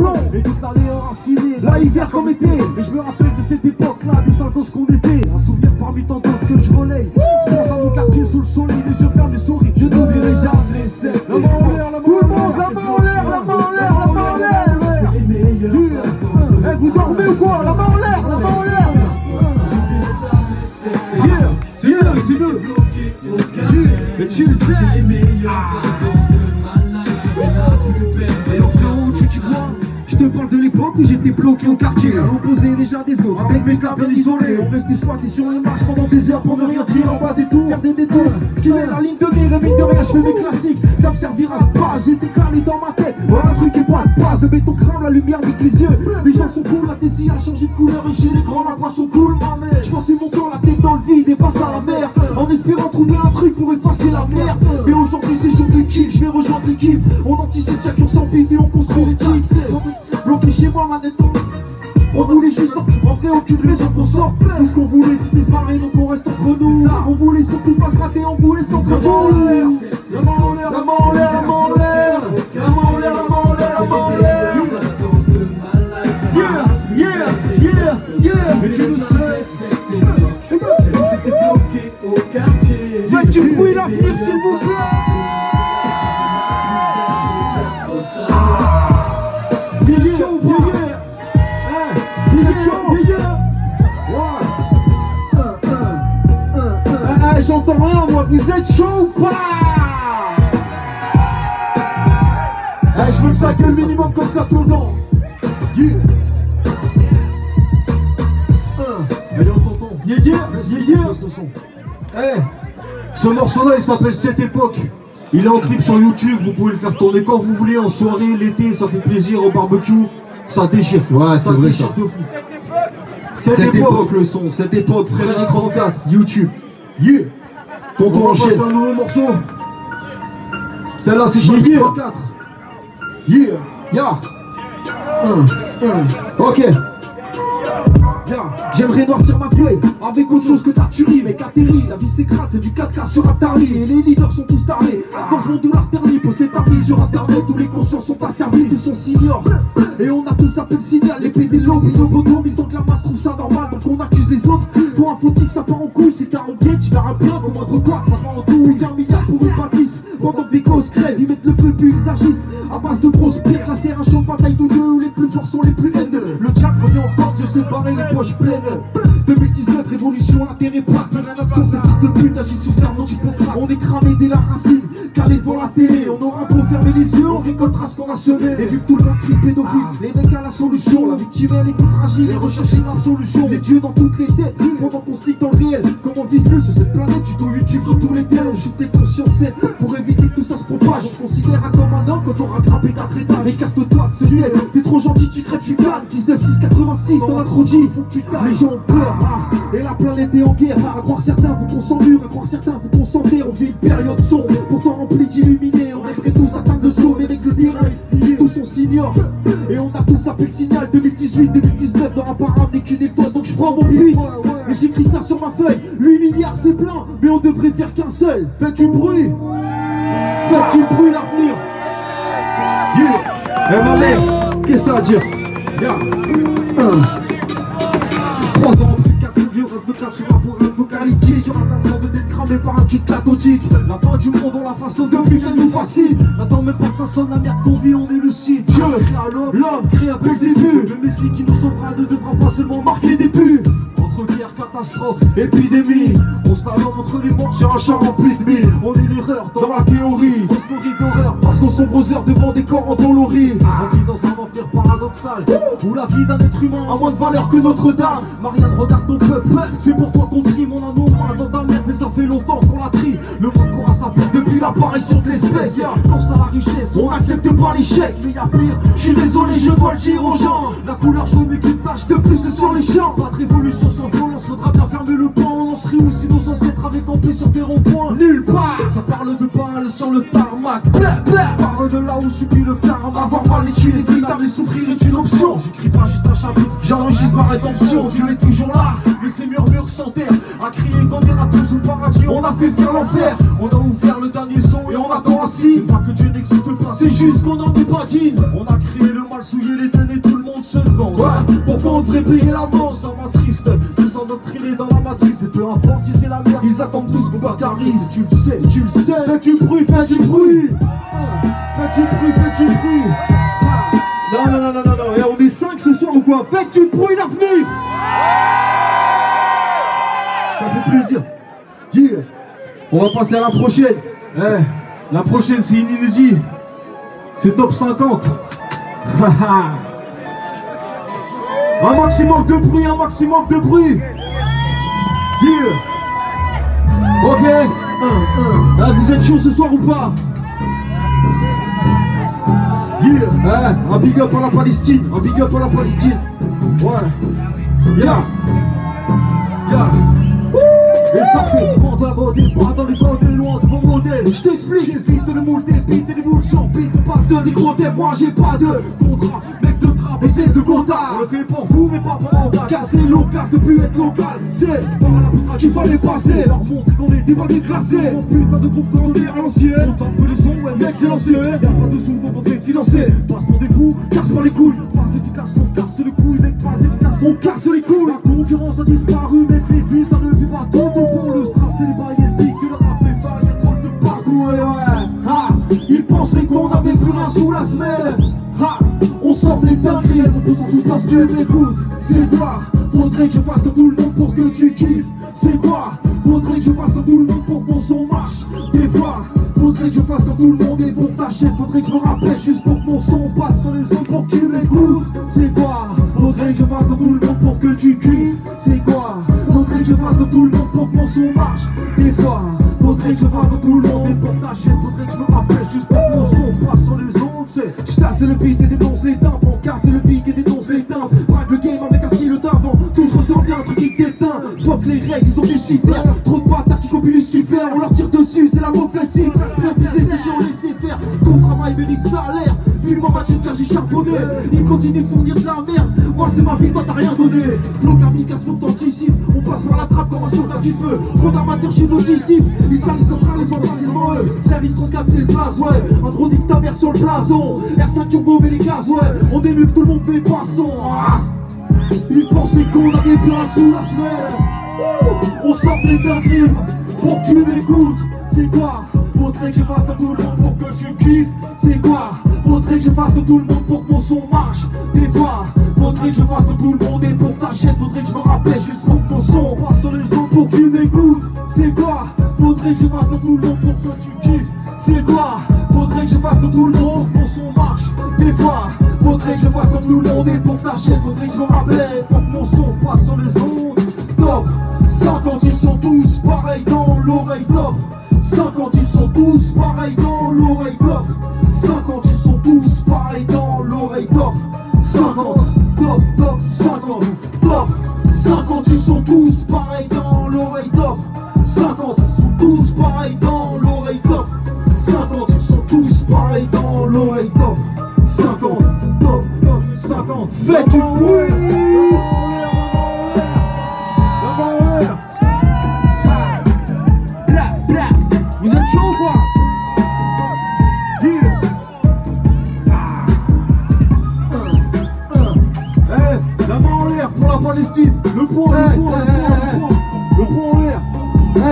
plomb. Et toute l'année enraciné, là hiver comme été. Et je me rappelle de cette époque-là, des 5 ans qu'on était. Un souvenir parmi tant d'autres que je relaye. Je pense à mon quartier sous le soleil, les yeux fermés, souris. Je n'oublierai jamais cette la main en l'air, la main en l'air, la main en l'air, la main en l'air, la main en l'air. Eh, vous dormez ou quoi? La main en l'air, la main en l'air. C'est le et tu le sais. Et oh frérot, tu vois, je te parle de l'époque où j'étais bloqué au quartier, à l'opposé déjà des autres, avec mes gars bien isolés. On restait squattés sur les marches pendant des heures pour ne rien dire en bas des tours, faire des détours. Je tuais la ligne de mire et mine de rien, je fais mes classiques. Ça me servira pas, j'étais calé dans ma tête. Un truc est pas de base, le béton crame, la lumière nique les yeux. Les gens sont cool, la TCI a changé de couleur et chez les grands la poisson cool. Je pensais mon corps, la tête dans le vide et face à la mer, en espérant trouver un truc pour effacer la merde. Mais aujourd'hui c'est jour de kill, je vais rejoindre l'équipe. On anticipe chaque jour sans pif et on construit les cheats. Bloqué chez moi, manette en main. On voulait juste sortir, en vrai aucune raison qu'on sorte. Tout ce qu'on voulait c'était se marrer, donc on reste entre nous. On voulait surtout pas se rater, on voulait s'entraîner. La main en l'air, la main en l'air, la main en l'air, la main en l'air, la main en l'air, la main en l'air. Yeah, yeah, yeah, yeah. Et tu le sais, c'était bloqué au quartier. Ouais, tu fouilles l'avenir s'il vous plaît. J'entends rien moi, vous êtes chaud ou pas? Je veux que ça gueule minimum comme ça tout le temps. Yeah. Allez on t'entend. Yeah yeah yeah. Ce morceau là il s'appelle Cette époque. Il est en clip sur YouTube, vous pouvez le faire tourner quand vous voulez, en soirée, l'été, ça fait plaisir, au barbecue, ça déchire. Ouais, c'est vrai ça. Cette époque le son, cette époque, Frédéric 34, YouTube. Yeah. Tonton enchaîne. On passe un nouveau morceau. Celle-là c'est Chapitre 34. Yeah. Yeah. Ok. J'aimerais noircir ma feuille avec autre chose que ta tuerie. Mais qu'atterrit, la vie s'écrase, c'est du 4K sur Atari. Et les leaders sont tous tarés. Dans ce monde où l'art terni pose tes tapis sur internet, tous les conscients sont asservis, tous sont seniors. Et on a tous appelé le signal, les PD lobby, le bottom. Ils tant que la masse trouve ça normal, donc on accuse les autres. Pour un fautif, ça part en couille, c'est car on guette, tu verras bien qu'au moindre quoi, ça part en tout. Il y a un milliard pour une bâtisse. Pendant que les causes crèvent, ils mettent le feu puis ils agissent. À base de grosses pierres, la terre un champ de bataille de deux où les plus forts sont les plus haineux. Le diable revient en force, Dieu séparé, les poches pleines. 2019, révolution, l'intérêt pas, plein d'un absence, ces fils de pute agissent sur serment d'Hippocrate. On est cramé dès la racine, calé devant la télé. On aura beau fermer les yeux, on récoltera ce qu'on a semé. Et vu que tout le monde crie pédophile, les mecs à la solution. La victime elle est tout fragile et recherche une absolution. Les dieux dans toutes les têtes, pendant qu'on se lit dans le réel. Comment vivre mieux sur cette planète, tuto YouTube sur tous les thèmes. On shoot les consciences saines, pour éviter que tout ça se propage. On considère comme un homme quand on aura grappé 4 étages. Écarte-toi de ce duel, t'es trop gentil, tu crèves, tu gagnes. 19-6-86, t'en as trop dit, faut que tu calmes. Les gens ont peur, et la planète est en guerre. À croire certains, faut qu'on s'endure, à croire certains, faut qu'on s'enterre. On vit une période sombre, pourtant remplie d'illuminés. On aimerait tous atteindre le sommet avec le terrain. Tous on s'ignore, et on a tous appelé le signal. 2018-2019 n'aura pas ramené qu'une étoile. Donc je prends mon billet, et j'écris ça sur ma feuille. 8 milliards c'est plein, mais on devrait faire qu'un seul. Faites du bruit, faites du bruit l'avenir. Yeah. Eh ma mère, qu'est-ce que t'as à dire? 3 ans, 4 jours, rêve de faire sur un pour apocalyptique. Sur un tas de d'être cramé par un kit cathodique. La fin du monde, on la façon depuis qu'elle nous fascine. N'attends même pas que ça sonne, la merde qu'on vit, on est lucide. Dieu créa l'homme, créa Belzébuth. Le Messie qui nous sauvera ne devra pas seulement marquer des buts. Entre guerre, catastrophe, épidémie, on se talonne entre les morts sur un champ rempli de mine. On est l'erreur dans la théorie, on se nourrit d'horreur parce qu'on sombre aux heures devant des corps endoloris. On vit dans un enfer paradoxal où la vie d'un être humain a moins de valeur que Notre-Dame. Marianne, regarde ton peuple, c'est pour toi qu'on trie. Mon anneau main dans ta merde et ça fait longtemps qu'on la trie. Le monde court à sa perte depuis l'apparition de l'espèce. Pense à la richesse, on accepte pas l'échec. Mais y'a pire, je suis désolé, je dois le dire aux gens. La couleur jaune n'est qu'une tache de plus sur les champs. Pas de révolution sans violence, faudra bien fermer le pan. On se rit aussi nos ancêtres avaient campé sur des ronds-points. Nulle part, ça parle de balles sur le tarmac. Parle de là où subit le karma. Avoir mal et tuer les vitables et souffrir est une option. J'écris pas juste un chapitre, j'enregistre ma rédemption. Dieu est toujours là, mais ses murmures s'enterrent. À crier qu'on ira tous au paradis, on a fait venir l'enfer. On a ouvert le dernier son et on attend assis. C'est pas que Dieu n'existe pas, c'est juste qu'on en est pas digne. On a créé le mal souiller les données, tout le monde se demande. Ouais, pourquoi on devrait payer l'amende? Ça m'attriste, ils endoctrinés dans la matrice. Et peu importe si c'est la merde, Ils attendent tous Boubacaris. tu le sais, tu le sais. Fais du bruit, fais du bruit. Fais du bruit, fais du bruit. Non, non, non, non, non, non. Et on est 5 ce soir ou quoi? Faites du bruit l'avenir. Ça fait plaisir. Yeah. On va passer à la prochaine. Eh, la prochaine c'est une inédit. C'est top 50. Un maximum de bruit, un maximum de bruit. Yeah. Ok. Ah, vous êtes chaud ce soir ou pas? Yeah. Un big up à la Palestine. Un big up à la Palestine. Ouais. Yeah. Yeah. Et ça fait prendre la mode, et pas dans les codes, et loin de vos modèles. Je t'explique. J'évite de le moule des beats et des moules sur beat. Passe de décroter, moi j'ai pas de Contrat, mec de trap, et c'est de on compta. le fait pour vous, mais pas pour mon gars. Casser local, de plus être local. C'est Par la poutre qu'il fallait passer. leur montre qu'on est Pas déclassé. Mon putain de groupe quand on est à l'ancienne. On tape le son, ouais, Mec c'est lancé. y'a pas de sous, donc on fait financer. Passe pour des fous, Casse pas les couilles. pas efficace, on casse le couille, mec, pas efficace. On casse les couilles. La concurrence a disparu, mec, les vies, ça ne vit pas tout pour le strass et les baillettes, pique, que le rap est varié, drôle de parcours. Ouais, ouais. Ah, ils penseraient qu'on avait plus rien sous la semelle. Ha! On sort les dingueries, on peut s'en foutre parce que tu m'écoutes. C'est quoi? Faudrait que je fasse comme tout le monde pour que tu kiffes. C'est quoi? Faudrait que je fasse comme tout le monde pour que mon son marche. Des fois, faudrait que je fasse comme tout le monde et pour que t'achètes. Faudrait que je me rappelle juste pour que mon son passe sur les autres pour que tu m'écoutes. C'est quoi? Faudrait que je fasse comme tout le monde pour que tu kiffes. C'est quoi? Faudrait que je fasse comme tout le monde pour que mon son marche. Des fois, faudrait que je fasse comme tout le monde et pour que t'achètes. Faudrait que je me rappelle juste pour que mon son passe sur les ondes. C'est je casse le beat et dénonce les tympans. Casse le beat et dénonce les tympans. Braque le game avec un style d'avant. Tous ressemblent bien, un truc qui t'éteint. Fuck les règles, ils ont du super. Trop de bâtards qui copient Lucifer. On leur tire dessus, c'est la mauvaise cible. Prépisés ceux qui ont laissé faire. Ton travail mérite salaire. Film en match car j'ai charbonné. Ils continuent de fournir de la merde. Moi c'est ma vie, toi t'as rien donné. Flow kamikaze, flow t'anticipe. On passe par la trappe comme un soldat du feu. Trop d'amateurs chez nos disciples. Ils salissent centrales, les gens facilement eux. Frère, ils se 34 c'est le blaze, ouais. Un drone nique ta mère sur le blason. R5 turbo mais les gaz, ouais. On est mieux que tout le monde fait poisson. Ah. Ils pensaient qu'on avait plein sous la semelle. On sort les dingueries pour que tu m'écoutes. C'est quoi? Faudrait que je fasse comme tout le monde pour que tu kiffes. C'est quoi? Faudrait que je fasse comme tout le monde pour que mon son marche. Des fois, faudrait que je fasse comme tout le monde et pour que t'achètes. Faudrait que je me rappelle juste pour que mon son passe sur les autres pour que tu m'écoutes. C'est quoi? Faudrait que je fasse comme tout le monde pour que tu kiffes. C'est quoi? Faudrait que je fasse comme tout le monde pour que mon son marche. Des fois, faudrait que je fasse comme tout le monde et pour que t'achètes. Faudrait que je me rappelle pour que mon son passe sur les ondes. Top 50, ils sont tous pareils dans l'oreille top. 50, ils sont tous pareils dans l'oreille top. 50, ils sont tous pareils dans l'oreille top. 50, top, top, 50, top. 50, ils sont tous pareils dans l'oreille top. 50, ils sont tous pareils dans l'oreille top. 50, ils sont tous pareils dans l'oreille top. 50, top, top, 50. Faites du bruit! Vous êtes chaud ou quoi? La main en l'air pour la Palestine. Le point, le point, le point. Le point en l'air.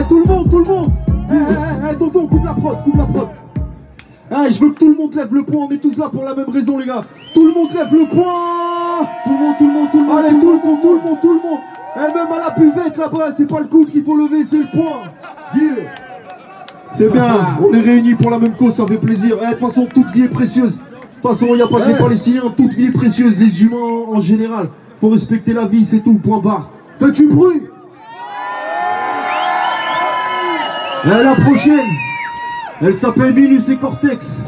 Tout le monde, tout le monde. Tonton, coupe la prod, coupe la prod. Je veux que tout le monde lève le poing, on est tous là pour la même raison les gars. Tout le monde lève le poing. Tout le monde, tout le monde, tout le monde. Allez, tout le monde, tout le monde, tout le monde. Même à la buvette là-bas, c'est pas le coude qu'il faut lever, c'est le poing. Yeah. C'est bien, on est réunis pour la même cause, ça fait plaisir. De toute façon, toute vie est précieuse. De toute façon, il n'y a pas que les Palestiniens, toute vie est précieuse, les humains en général. Faut respecter la vie, c'est tout, point barre. Faites du bruit. La prochaine, elle s'appelle Minus et Cortex.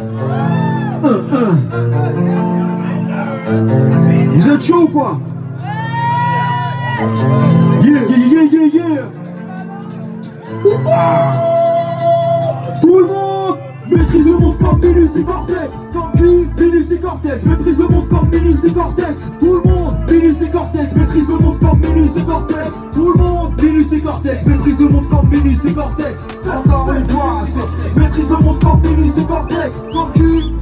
Vous êtes chaud ou quoi? Yeah, yeah, yeah, yeah, yeah. Tout le monde maîtrise le monde comme Minus et Cortex. Qui? Minus et Cortex. Maîtrise le monde comme Minus et Cortex. Tout le monde Minus et Cortex. Maîtrise le monde comme Minus et Cortex. Tout le monde Minus et Cortex. Maîtrise le monde comme Minus et Cortex. Encore une fois, maîtrise le monde comme Minus et Cortex. Qui?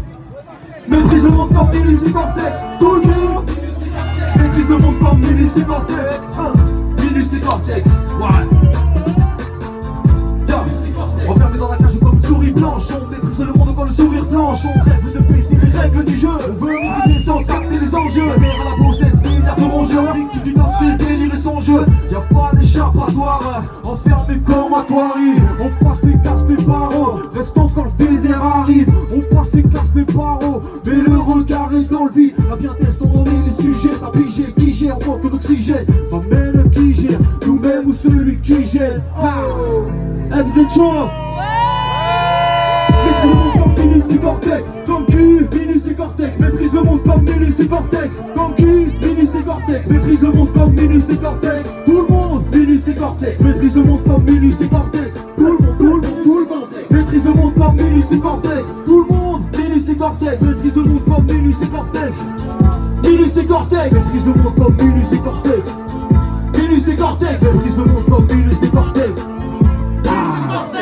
Maîtrise le monde monde comme Minus et Cortex. Tout le monde maîtrise le monde comme Minus et Cortex. Minus et Cortex. Ouais. Enfermé dans la cage comme une souris blanche, on maîtrise le monde quand le sourire planche. On rêve de péter les règles du jeu, on veut maîtriser sans capter les enjeux. La mer à la peau, 7 milliards de rongeurs, victime du temps, c'est délire et son jeu. Y'a pas d'échappatoire, enfermé comme à Thoiry. On passe et casse les barreaux, restons quand le désert arrive. On passe et casse les barreaux, mais le regard est dans le vide. La bien test, on en est les sujets, t'as pigé, qui gère, manque d'oxygène. M'amène qui gère, nous-mêmes ou celui qui gère. Eh, vous êtes chaud? Maîtrise le monde comme Minus et Cortex. Comme qui? Minus et Cortex. Maîtrise le monde comme Minus et Cortex. Comme qui? Minus et Cortex. Maîtrise le monde comme Minus et Cortex. Tout le monde. Minus et Cortex. Maîtrise le monde comme Minus et Cortex. Tout le monde, tout le monde, tout le monde. Maîtrise le monde comme Minus et Cortex. Tout le monde. Minus et Cortex. Maîtrise le monde comme Minus et Cortex. Minus et Cortex. Maîtrise le monde comme Minus et Cortex. Minus et Cortex. Maîtrise le monde comme Minus et Cortex.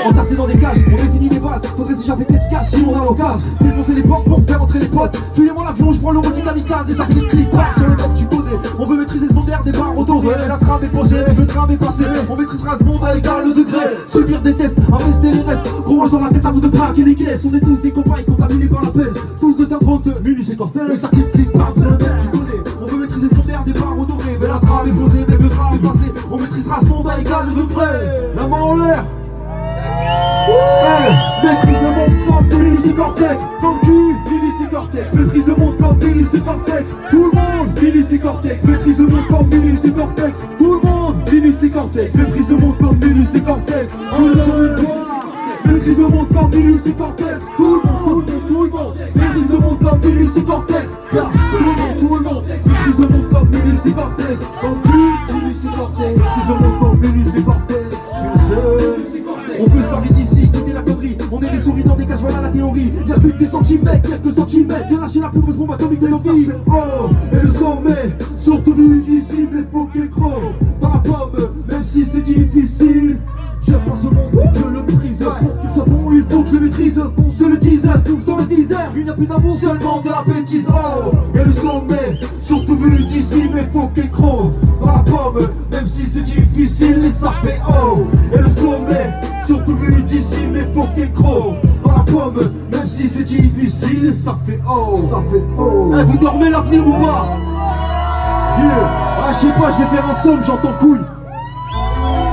Entassés dans des cages, on définit les bases. Faudrait si j'avais tête cash, si on a l'occasion. Défoncer les portes pour faire entrer les potes. Fuyez-moi l'avion, je prends le rôle du kamikaze. Et ça fait des clips, sur le mec tu connais. On veut maîtriser ce monde des barres autorées. La trame est posée, le tram est passé. On maîtrisera ce monde à égal degré. Subir des tests, investir les restes. Gros dans la tête à vous de braquer les caisses. On est tous des compagnes contaminés par la peine. Tous de teint 32, Minus et Cortex. Et ça clip, par le mec tu connais. On veut maîtriser ce monde des barres autorées. Mais la trame est posée, mais le tram est passé. On maîtrisera ce monde à égal degré. La main en l'air. Maîtrise le monde comme Minus et Cortex. Comme qui? Minus et Cortex. Maîtrise le monde comme Minus et Cortex. Tout le monde. Minus et Cortex. Maîtrise le monde comme Minus et Cortex. Tout le monde. Minus et Cortex. Maîtrise le monde comme Minus et Cortex. Tout le monde. Maîtrise le monde comme Minus et Cortex. Tout le monde, tout le monde. Maîtrise le monde comme Minus et Cortex. Tout le monde, tout le monde. Maîtrise le monde comme Minus et Cortex. Comme qui? Minus et Cortex. Maîtrise le monde comme Minus et Cortex. On veut se barrer d'ici, quitter la connerie. On est les souris dans des cages, voilà la théorie. Y'a plus que des centimètres, quelques centimètres. De lâcher la plus grosse bombe atomique de nos vies. Oh, et le sommet, surtout vu d'ici, mais faut qu'il croque dans la pomme, même si c'est difficile. J'aime pas ce monde, je le maîtrise. Pour qu'il soit bon, il faut que je le maîtrise. Qu'on se le dise, tous dans le désert. Il n'y a plus d'amour, seulement de la bêtise. Oh, et le sommet, surtout vu d'ici, mais faut qu'il croque dans la pomme, même si c'est difficile. Et ça fait oh, et le sommet, surtout vu d'ici, mais faut qu'il croque dans la pomme, même si c'est difficile. Et ça fait oh, ça fait oh. Eh, vous dormez l'avenir ou pas? Yeah. Ah, je sais pas, je vais faire un somme, j'entends couille.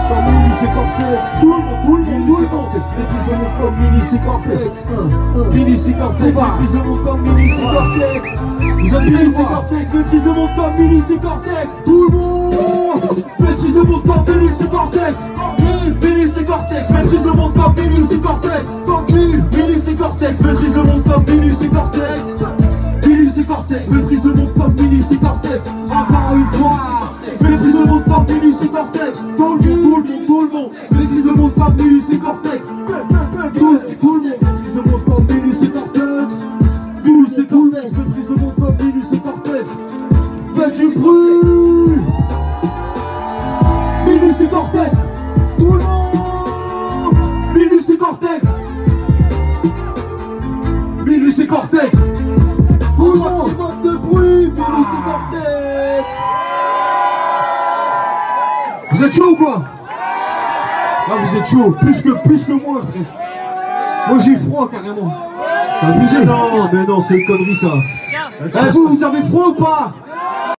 Comme Minus et Cortex, tout le monde, tout le monde, tout le monde. Maîtrise le monde comme Minus et Cortex. Minus et Cortex, maîtrise le monde comme Minus et Cortex. Vous avez Minus et Cortex, maîtrise le monde comme Minus et Cortex. Tout le monde maîtrise le monde comme Minus et Cortex. Minus et Cortex, maîtrise le monde comme Minus et Cortex. Minus et Cortex, maîtrise le monde comme Minus et Cortex. Minus et Cortex, maîtrise le monde comme Minus et Cortex. Encore une fois, maîtrise le monde comme Minus et Cortex. Tout le monde, maîtrise le monde comme Minus et Cortex. Tout le monde, maîtrise le monde comme Minus et Cortex. Minus et Cortex, maîtrise le monde comme Minus et Cortex. Faites du bruit. Minus et Cortex. Tout le monde. Minus et Cortex. Minus et Cortex. Tout le monde de bruit. Minus et Cortex. Vous êtes chaud ou quoi? Ah, vous êtes chaud, plus que moi presque. Moi j'ai froid carrément. T'as abusé? Non, mais non, c'est une connerie ça. Eh, vous avez froid ou pas?